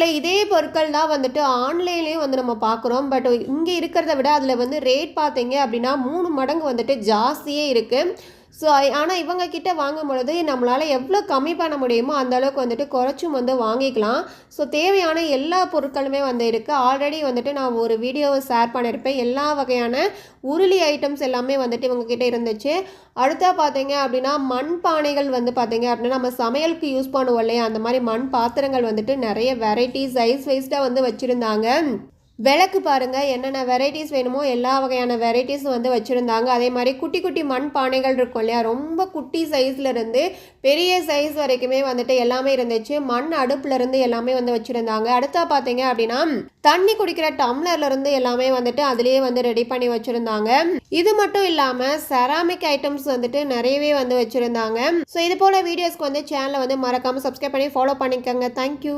மக்களே, இதே பொருட்கள் தான் வந்துட்டு ஆன்லைன்லேயும் வந்து நம்ம பார்க்குறோம். பட் இங்கே இருக்கிறத விட அதில் வந்து ரேட் பார்த்தீங்க அப்படின்னா 3 மடங்கு வந்துட்டு ஜாஸ்தியே இருக்குது. ஸோ ஆனால் இவங்க கிட்ட வாங்கும் பொழுது நம்மளால் எவ்வளோ கம்மி பண்ண முடியுமோ அந்த அளவுக்கு வந்துட்டு குறைச்சும் வந்து வாங்கிக்கலாம். ஸோ தேவையான எல்லா பொருட்களுமே வந்து இருக்குது. ஆல்ரெடி வந்துட்டு நான் ஒரு வீடியோவை ஷேர் பண்ணியிருப்பேன். எல்லா வகையான உருளி ஐட்டம்ஸ் எல்லாமே வந்துட்டு இவங்க கிட்ட இருந்துச்சு. அடுத்தா பார்த்தீங்க அப்படின்னா மண் பானைகள் வந்து பார்த்தீங்க அப்படின்னா நம்ம சமையலுக்கு யூஸ் பண்ணுவோம் இல்லையா, அந்த மாதிரி மண் பாத்திரங்கள் வந்துட்டு நிறைய வெரைட்டிஸ் சைஸ் வைஸ்டாக வந்து வச்சுருந்தாங்க. விளக்கு பாருங்கள், என்னென்ன வெரைட்டிஸ் வேணுமோ எல்லா வகையான வெரைட்டிஸும் வந்து வச்சுருந்தாங்க. அதே மாதிரி குட்டி குட்டி மண் பானைகள் இருக்கும் இல்லையா, ரொம்ப குட்டி சைஸ்லேருந்து பெரிய சைஸ் வரைக்குமே வந்துட்டு எல்லாமே இருந்துச்சு. மண் அடுப்புலேருந்து எல்லாமே வந்து வச்சுருந்தாங்க. அடுத்தா பார்த்தீங்க அப்படின்னா தண்ணி குடிக்கிற டம்ளர்லேருந்து எல்லாமே வந்துட்டு அதுலேயே வந்து ரெடி பண்ணி வச்சுருந்தாங்க. இது மட்டும் இல்லாமல் செராமிக் ஐட்டம்ஸ் வந்துட்டு நிறையவே வந்து வச்சுருந்தாங்க. ஸோ இது போல் வீடியோஸ்க்கு வந்து சேனலை வந்து மறக்காமல் சப்ஸ்கிரைப் பண்ணி ஃபாலோ பண்ணிக்கோங்க. தேங்க்யூ.